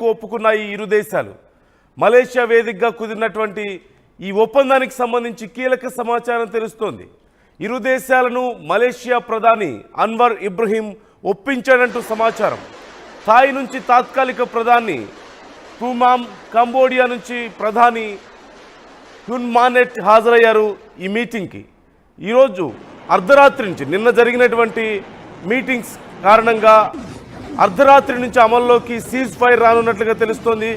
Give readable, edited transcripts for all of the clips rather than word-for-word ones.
ట్రేడ్కు ఒప్పుకున్నాయి ఇరు దేశాలు. మలేషియా వేదికగా కుదిరినటువంటి ఈ ఒప్పందానికి సంబంధించి కీలక సమాచారం తెలుస్తోంది. ఇరు దేశాలను మలేషియా ప్రధాని అన్వర్ ఇబ్రహీం ఒప్పించాడంటూ సమాచారం. థాయ్ నుంచి తాత్కాలిక ప్రధాని టుమామ్, కంబోడియా నుంచి ప్రధాని హ్యున్ మానెట్ హాజరయ్యారు ఈ మీటింగ్కి. ఈరోజు అర్ధరాత్రి నుంచి నిన్న జరిగినటువంటి మీటింగ్స్ కారణంగా అర్ధరాత్రి నుంచి అమల్లోకి సీజ్ ఫైర్ రానున్నట్లుగా తెలుస్తోంది.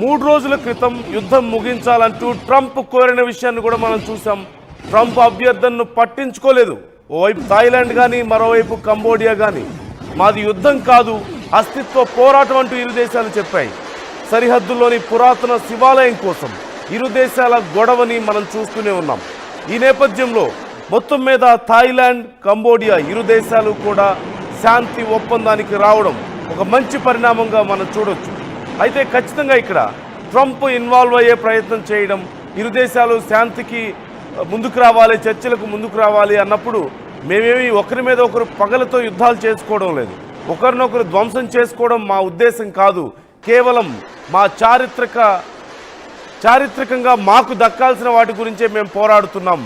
3 రోజుల క్రితం యుద్ధం ముగించాలంటూ ట్రంప్ కోరిన విషయాన్ని కూడా మనం చూసాం. ట్రంప్ అభ్యర్థనను పట్టించుకోలేదు. ఓవైపు థాయిలాండ్ కానీ మరోవైపు కంబోడియా కానీ మాది యుద్ధం కాదు, అస్తిత్వ పోరాటం అంటూ ఇరు దేశాలు చెప్పాయి. సరిహద్దుల్లోని పురాతన శివాలయం కోసం ఇరు దేశాల గొడవని మనం చూస్తూనే ఉన్నాం. ఈ నేపథ్యంలో మొత్తం మీద థాయిలాండ్, కంబోడియా ఇరు దేశాలు కూడా శాంతి ఒప్పందానికి రావడం ఒక మంచి పరిణామంగా మనం చూడొచ్చు. అయితే ఖచ్చితంగా ఇక్కడ ట్రంప్ ఇన్వాల్వ్ అయ్యే ప్రయత్నం చేయడం, ఇరు దేశాలు శాంతికి ముందుకు రావాలి, చర్చలకు ముందుకు రావాలి అన్నప్పుడు మేమేమి ఒకరి మీద ఒకరు పగలతో యుద్ధాలు చేసుకోవడం లేదు, ఒకరినొకరు ధ్వంసం చేసుకోవడం మా ఉద్దేశం కాదు, కేవలం మా చారిత్రకంగా మాకు దక్కాల్సిన వాటి గురించే మేము పోరాడుతున్నాం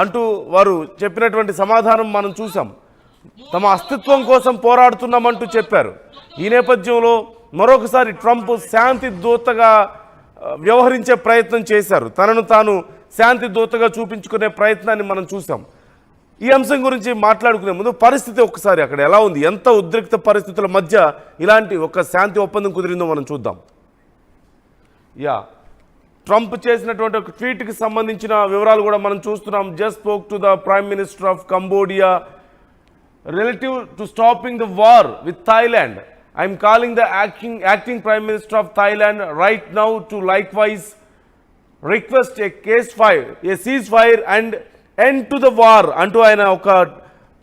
అంటూ వారు చెప్పినటువంటి సమాధానం మనం చూసాం. తమ అస్తిత్వం కోసం పోరాడుతున్నామంటూ చెప్పారు. ఈ నేపథ్యంలో మరొకసారి ట్రంప్ శాంతి దూతగా వ్యవహరించే ప్రయత్నం చేశారు. తనను తాను శాంతి దూతగా చూపించుకునే ప్రయత్నాన్ని మనం చూసాం. ఈ అంశం గురించి మాట్లాడుకునే ముందు పరిస్థితి ఒక్కసారి అక్కడ ఎలా ఉంది, ఎంత ఉద్రిక్త పరిస్థితుల మధ్య ఇలాంటి ఒక శాంతి ఒప్పందం కుదిరిందో మనం చూద్దాం. ట్రంప్ చేసినటువంటి ఒక ట్వీట్కి సంబంధించిన వివరాలు కూడా మనం చూస్తున్నాం. Just spoke to the prime minister of Cambodia relative to stopping the war with Thailand. I am calling the acting Prime Minister of Thailand right now to likewise request a ceasefire and end to the war అంటూ ఆయన ఒక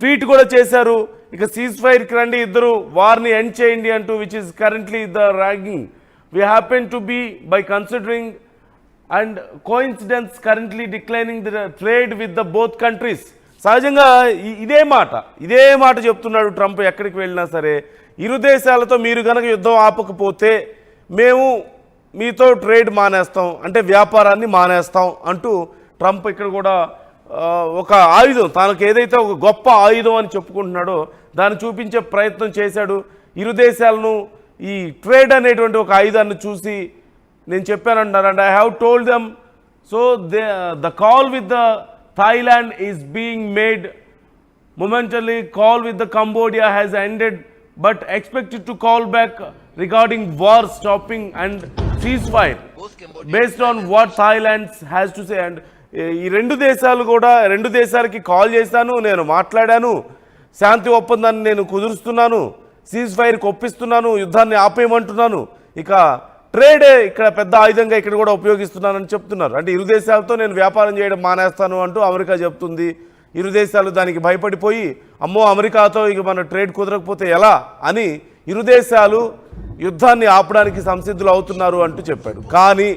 tweet కూడా చేశారు. ఇక seize ఫైర్కి రండి, ఇద్దరు వార్ని end చేయండి అంటూ, which is currently the ragging we happen to be by considering and coincidence currently declining the trade with the both countries. సహజంగా ఇదే మాట చెప్తున్నాడు ట్రంప్. ఎక్కడికి వెళ్ళినా సరే ఇరు దేశాలతో మీరు కనుక యుద్ధం ఆపకపోతే మేము మీతో ట్రేడ్ మానేస్తాం, అంటే వ్యాపారాన్ని మానేస్తాం అంటూ ట్రంప్ ఇక్కడ కూడా ఒక ఆయుధం, తనకు ఏదైతే ఒక గొప్ప ఆయుధం అని చెప్పుకుంటున్నాడో దాన్ని చూపించే ప్రయత్నం చేశాడు. ఇరు దేశాలను ఈ ట్రేడ్ అనేటువంటి ఒక ఆయుధాన్ని చూసి నేను చెప్పానంటున్నారు. And I have told them so the call with the Thailand is being made momentarily. Call with the Cambodia has ended, but expected to call back regarding war stopping and ceasefire based on what Thailand has to say. And ఈ రెండు దేశాలకి call చేశాను, నేను మాట్లాడాను, శాంతి ఒప్పందాన్ని నేను కుదురుస్తున్నాను, seize ఫైర్కి ఒప్పిస్తున్నాను, యుద్ధాన్ని ఆపేయమంటున్నాను, ఇక ట్రేడే ఇక్కడ పెద్ద ఆయుధంగా ఇక్కడ కూడా ఉపయోగిస్తున్నానని చెప్తున్నారు. అంటే ఇరు దేశాలతో నేను వ్యాపారం చేయడం మానేస్తాను అంటూ అమెరికా చెప్తుంది. ఇరు దేశాలు దానికి భయపడిపోయి అమ్మో అమెరికాతో ఇక మన ట్రేడ్ కుదరకపోతే ఎలా అని ఇరు దేశాలు యుద్ధాన్ని ఆపడానికి సంసిద్ధులు అవుతున్నారు అంటూ చెప్పాడు. కానీ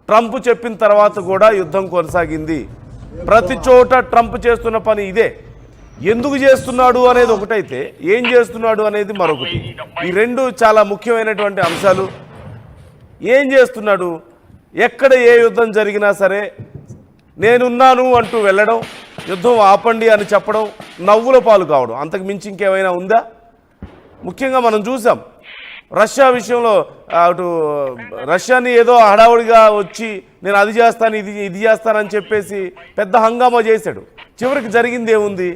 ట్రంప్ చెప్పిన తర్వాత కూడా యుద్ధం కొనసాగింది. ప్రతి చోట ట్రంప్ చేస్తున్న పని ఇదే. ఎందుకు చేస్తున్నాడు అనేది ఒకటైతే ఏం చేస్తున్నాడు అనేది మరొకటి. ఈ రెండు చాలా ముఖ్యమైనటువంటి అంశాలు. ఏం చేస్తున్నాడు, ఎక్కడ ఏ యుద్ధం జరిగినా సరే నేనున్నాను అంటూ వెళ్ళడం, యుద్ధం ఆపండి అని చెప్పడం, నవ్వుల పాలు కావడం, అంతకు మించి ఇంకేమైనా ఉందా? ముఖ్యంగా మనం చూసాం రష్యా విషయంలో, అటు రష్యాని ఏదో హడావుడిగా వచ్చి నేను అది చేస్తాను ఇది చేస్తానని చెప్పేసి పెద్ద హంగామా చేశాడు. చివరికి జరిగింది ఏముంది?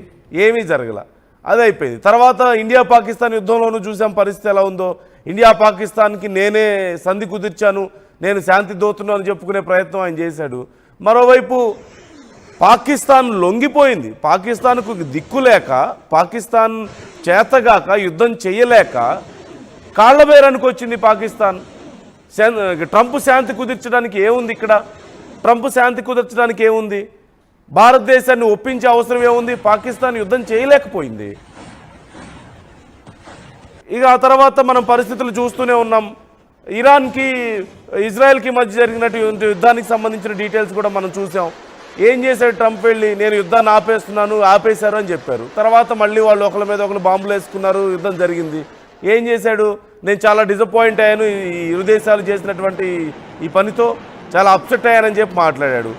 ఏమీ జరగల, అది అయిపోయింది. తర్వాత ఇండియా పాకిస్తాన్ యుద్ధంలోనూ చూసాం పరిస్థితి ఎలా ఉందో. ఇండియా పాకిస్తాన్కి నేనే సంధి కుదిర్చాను, నేను శాంతి దూతను అని చెప్పుకునే ప్రయత్నం ఆయన చేశాడు. మరోవైపు పాకిస్తాన్ లొంగిపోయింది. పాకిస్తాన్కు దిక్కులేక, పాకిస్తాన్ చేతగాక, యుద్ధం చేయలేక కాళ్లబేరానికి వచ్చింది పాకిస్తాన్. ట్రంప్ శాంతి కుదిర్చడానికి ఏముంది ఇక్కడ? ట్రంప్ శాంతి కుదిర్చడానికి ఏముంది? భారతదేశాన్ని ఒప్పించే అవసరం ఏముంది? పాకిస్తాన్ యుద్ధం చేయలేకపోయింది. ఇక ఆ తర్వాత మనం పరిస్థితులు చూస్తూనే ఉన్నాం. ఇరాన్కి ఇజ్రాయెల్కి మధ్య జరిగినటువంటి యుద్ధానికి సంబంధించిన డీటెయిల్స్ కూడా మనం చూసాం. ఏం చేశాడు ట్రంప్? వెళ్ళి నేను యుద్ధాన్ని ఆపేశారు అని చెప్పారు. తర్వాత మళ్ళీ వాళ్ళు ఒకరి మీద ఒకరు బాంబులు వేసుకున్నారు, యుద్ధం జరిగింది. ఏం చేశాడు? నేను చాలా డిసప్పాయింట్ అయ్యాను ఈ ఇరు దేశాలు చేసినటువంటి ఈ పనితో చాలా అప్సెట్ అయ్యానని చెప్పి మాట్లాడాడు.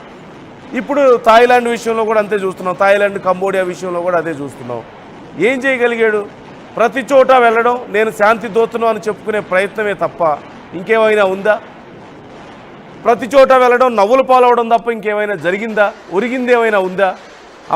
ఇప్పుడు థాయిలాండ్ విషయంలో కూడా అంతే చూస్తున్నాం, థాయిలాండ్ కంబోడియా విషయంలో కూడా అదే చూస్తున్నాం. ఏం చేయగలిగాడు? ప్రతి చోట వెళ్ళడం, నేను శాంతి దూతను అని చెప్పుకునే ప్రయత్నమే తప్ప ఇంకేమైనా ఉందా? ప్రతి చోట వెళ్ళడం, నవ్వులు పాలవడం తప్ప ఇంకేమైనా జరిగిందా? ఒరిగింది ఏమైనా ఉందా?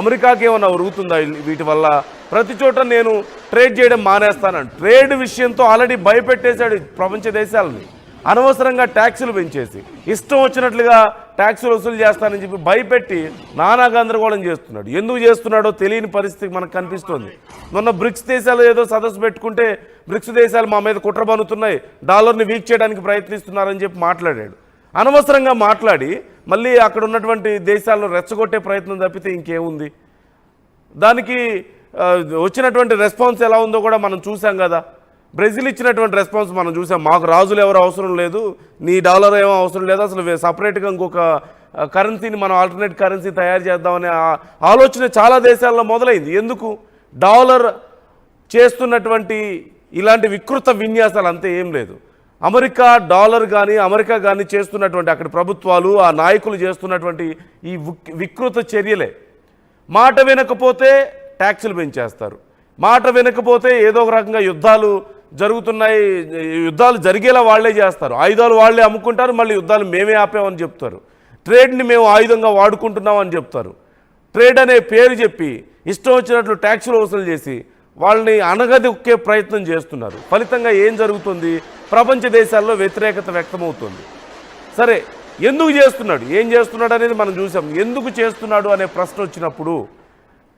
అమెరికాకి ఏమైనా ఒరుగుతుందా వీటి వల్ల? ప్రతి చోట నేను ట్రేడ్ చేయడం మానేస్తానని ట్రేడ్ విషయంతో ఆల్రెడీ భయపెట్టేశాడు ప్రపంచ దేశాలని. అనవసరంగా ట్యాక్సులు పెంచేసి ఇష్టం వచ్చినట్లుగా ట్యాక్సులు వసూలు చేస్తానని చెప్పి భయపెట్టి నానా గందరగోళం చేస్తున్నాడు. ఎందుకు చేస్తున్నాడో తెలియని పరిస్థితి మనకు కనిపిస్తోంది. మొన్న బ్రిక్స్ దేశాలు ఏదో సదస్సు పెట్టుకుంటే బ్రిక్స్ దేశాలు మా మీద కుట్ర పన్నుతున్నాయి, డాలర్ని వీక్ చేయడానికి ప్రయత్నిస్తున్నారని చెప్పి మాట్లాడాడు. అనవసరంగా మాట్లాడి మళ్ళీ అక్కడ ఉన్నటువంటి దేశాలను రెచ్చగొట్టే ప్రయత్నం తప్పితే ఇంకేముంది? దానికి వచ్చినటువంటి రెస్పాన్స్ ఎలా ఉందో కూడా మనం చూసాం కదా. బ్రెజిల్ ఇచ్చినటువంటి రెస్పాన్స్ మనం చూసాం. మాకు రాజులు ఎవరు అవసరం లేదు, నీ డాలర్ ఏమో అవసరం లేదు, అసలు సపరేట్గా ఇంకొక కరెన్సీని మనం ఆల్టర్నేట్ కరెన్సీ తయారు చేద్దామనే ఆలోచన చాలా దేశాల్లో మొదలైంది. ఎందుకు? డాలర్ చేస్తున్నటువంటి ఇలాంటి వికృత విన్యాసాలు అంతే, ఏం లేదు. అమెరికా డాలర్ కానీ అమెరికా కానీ చేస్తున్నటువంటి అక్కడ ప్రభుత్వాలు ఆ నాయకులు చేస్తున్నటువంటి ఈ వికృత చర్యలే. మాట వినకపోతే ట్యాక్సులు పెంచేస్తారు, మాట వినకపోతే ఏదో ఒక రకంగా యుద్ధాలు జరుగుతున్నాయి, యుద్ధాలు జరిగేలా వాళ్లే చేస్తారు, ఆయుధాలు వాళ్లే అమ్ముకుంటారు, మళ్ళీ యుద్ధాలు మేమే ఆపామని చెప్తారు, ట్రేడ్ని మేము ఆయుధంగా వాడుకుంటున్నామని చెప్తారు. ట్రేడ్ అనే పేరు చెప్పి ఇష్టం వచ్చినట్లు ట్యాక్సులు వసూలు చేసి వాళ్ళని అణగదొక్కే ప్రయత్నం చేస్తున్నారు. ఫలితంగా ఏం జరుగుతుంది? ప్రపంచ దేశాల్లో వ్యతిరేకత వ్యక్తమవుతుంది. సరే, ఎందుకు చేస్తున్నాడు, ఏం చేస్తున్నాడు అనేది మనం చూసాం. ఎందుకు చేస్తున్నాడు అనే ప్రశ్న వచ్చినప్పుడు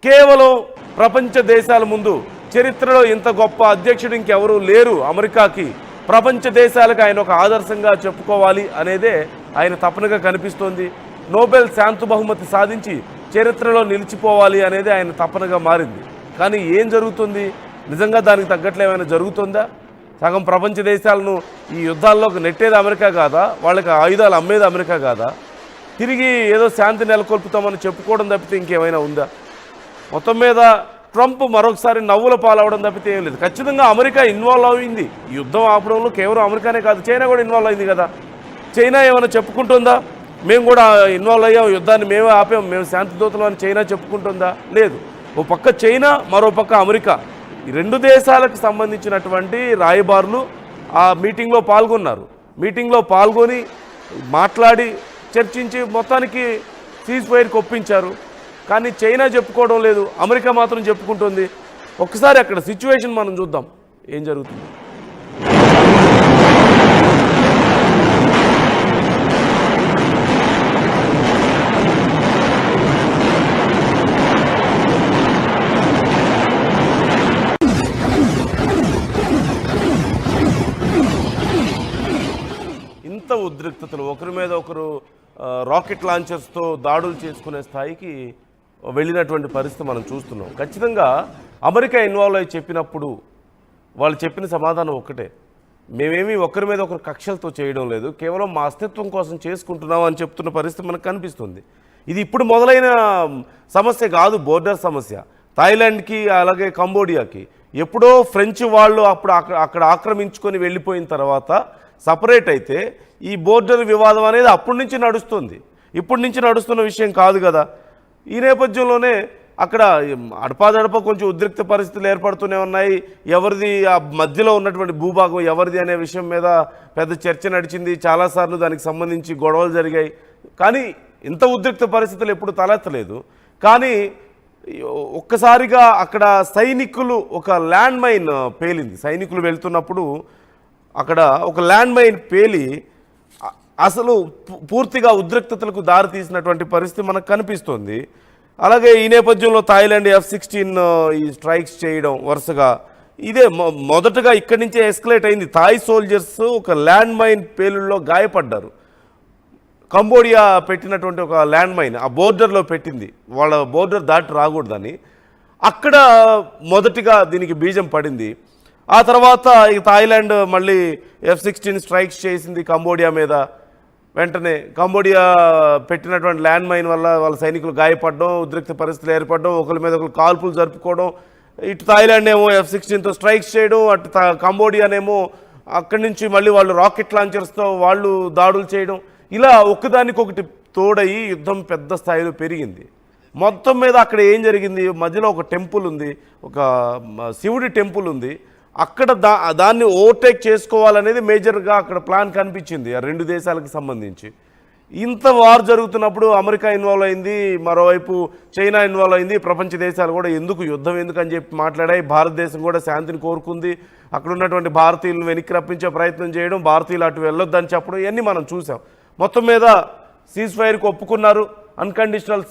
కేవలం ప్రపంచ దేశాల ముందు చరిత్రలో ఇంత గొప్ప అధ్యక్షుడు ఇంకెవరూ లేరు అమెరికాకి, ప్రపంచ దేశాలకు ఆయన ఒక ఆదర్శంగా చెప్పుకోవాలి అనేదే ఆయన తపనగా కనిపిస్తోంది. నోబెల్ శాంతి బహుమతి సాధించి చరిత్రలో నిలిచిపోవాలి అనేది ఆయన తపనగా మారింది. కానీ ఏం జరుగుతుంది? నిజంగా దానికి తగ్గట్లు ఏమైనా జరుగుతుందా? సగం ప్రపంచ దేశాలను ఈ యుద్ధాల్లోకి నెట్టేది అమెరికా కాదా? వాళ్ళకి ఆయుధాలు అమ్మేది అమెరికా కాదా? తిరిగి ఏదో శాంతి నెలకొల్పుతామని చెప్పుకోవడం తప్పితే ఇంకేమైనా ఉందా? మొత్తం మీద ట్రంప్ మరొకసారి నవ్వుల పాలవడం తప్పితే ఏం లేదు. ఖచ్చితంగా అమెరికా ఇన్వాల్వ్ అయింది ఈ యుద్ధం ఆపడంలో. కేవలం అమెరికానే కాదు, చైనా కూడా ఇన్వాల్వ్ అయింది కదా. చైనా ఏమైనా చెప్పుకుంటుందా మేము కూడా ఇన్వాల్వ్ అయ్యాం, యుద్ధాన్ని మేమే ఆపాం, మేము శాంతి దూతలు అని చైనా చెప్పుకుంటుందా? లేదు. ఓ పక్క చైనా, మరో పక్క అమెరికా, ఈ రెండు దేశాలకు సంబంధించినటువంటి రాయబారులు ఆ మీటింగ్లో పాల్గొన్నారు. మీటింగ్లో పాల్గొని మాట్లాడి చర్చించి మొత్తానికి సీజ్ ఫైర్కి ఒప్పించారు. కానీ చైనా చెప్పుకోవడం లేదు, అమెరికా మాత్రం చెప్పుకుంటుంది. ఒక్కసారి అక్కడ సిచ్యువేషన్ మనం చూద్దాం ఏం జరుగుతుంది. ఇంత ఉద్రిక్తతలు, ఒకరి మీద ఒకరు రాకెట్ లాంచర్స్తో దాడులు చేసుకునే స్థాయికి వెళ్ళినటువంటి పరిస్థితి మనం చూస్తున్నాం. ఖచ్చితంగా అమెరికా ఇన్వాల్వ్ అయ్యి చెప్పినప్పుడు వాళ్ళు చెప్పిన సమాధానం ఒక్కటే, మేమేమీ ఒకరి మీద ఒకరు కక్షలతో చేయడం లేదు, కేవలం మా అస్తిత్వం కోసం చేసుకుంటున్నాం అని చెప్తున్న పరిస్థితి మనకు కనిపిస్తుంది. ఇది ఇప్పుడు మొదలైన సమస్య కాదు, బోర్డర్ సమస్య. థాయిలాండ్కి అలాగే కంబోడియాకి ఎప్పుడో ఫ్రెంచ్ వాళ్ళు అక్కడ ఆక్రమించుకొని వెళ్ళిపోయిన తర్వాత సపరేట్ అయితే ఈ బోర్డర్ వివాదం అనేది అప్పటి నుంచి నడుస్తుంది, ఇప్పటి నుంచి నడుస్తున్న విషయం కాదు కదా. ఈ నేపథ్యంలోనే అక్కడ అడపాదడప కొంచెం ఉద్రిక్త పరిస్థితులు ఏర్పడుతూనే ఉన్నాయి. ఎవరిది ఆ మధ్యలో ఉన్నటువంటి భూభాగం ఎవరిది అనే విషయం మీద పెద్ద చర్చ నడిచింది, చాలాసార్లు దానికి సంబంధించి గొడవలు జరిగాయి. కానీ ఇంత ఉద్రిక్త పరిస్థితులు ఎప్పుడు తలెత్తలేదు. కానీ ఒక్కసారిగా అక్కడ సైనికులు ఒక ల్యాండ్ మైన్ పేలింది. సైనికులు వెళ్తున్నప్పుడు అక్కడ ఒక ల్యాండ్ మైన్ పేలి అసలు పూర్తిగా ఉద్రిక్తతలకు దారితీసినటువంటి పరిస్థితి మనకు కనిపిస్తుంది. అలాగే ఈ నేపథ్యంలో థాయిలాండ్ F-16 ఈ స్ట్రైక్స్ చేయడం వరుసగా ఇదే మొదటగా ఇక్కడి నుంచే ఎస్కలేట్ అయింది. థాయ్ సోల్జర్స్ ఒక ల్యాండ్ మైన్ పేలుల్లో గాయపడ్డారు. కంబోడియా పెట్టినటువంటి ఒక ల్యాండ్ మైన్ ఆ బోర్డర్లో పెట్టింది, వాళ్ళ బోర్డర్ దాటి రాకూడదని. అక్కడ మొదటిగా దీనికి బీజం పడింది. ఆ తర్వాత ఈ థాయిలాండ్ మళ్ళీ F-16 స్ట్రైక్స్ చేసింది కంబోడియా మీద. వెంటనే కంబోడియా పెట్టినటువంటి ల్యాండ్ మైన్ వల్ల వాళ్ళ సైనికులు గాయపడడం, ఉద్రిక్త పరిస్థితులు ఏర్పడడం, ఒకరి మీద ఒకరు కాల్పులు జరుపుకోవడం. ఇటు థాయిలాండ్ ఏమో F-16తో స్ట్రైక్స్ చేయడం, అటు కంబోడియానేమో అక్కడి నుంచి మళ్ళీ వాళ్ళు రాకెట్ లాంచర్స్తో వాళ్ళు దాడులు చేయడం, ఇలా ఒకదానికొకటి తోడయి యుద్ధం పెద్ద స్థాయిలో పెరిగింది. మొత్తం మీద అక్కడ ఏం జరిగింది, మధ్యలో ఒక టెంపుల్ ఉంది, ఒక శివుడి టెంపుల్ ఉంది, అక్కడ దాన్ని ఓవర్టేక్ చేసుకోవాలనేది మేజర్గా అక్కడ ప్లాన్ కనిపించింది ఆ రెండు దేశాలకు సంబంధించి. ఇంత వార్ జరుగుతున్నప్పుడు అమెరికా ఇన్వాల్వ్ అయింది, మరోవైపు చైనా ఇన్వాల్వ్ అయింది, ప్రపంచ దేశాలు కూడా ఎందుకు యుద్ధం ఎందుకు అని చెప్పి మాట్లాడాయి. భారతదేశం కూడా శాంతిని కోరుకుంది, అక్కడ ఉన్నటువంటి భారతీయులను వెనక్కి రప్పించే ప్రయత్నం చేయడం, భారతీయులు అటు వెళ్ళొద్దని చెప్పడం, ఇవన్నీ మనం చూసాం. మొత్తం మీద సీజ్ ఫైర్కి ఒప్పుకున్నారు, అన్కండిషనల్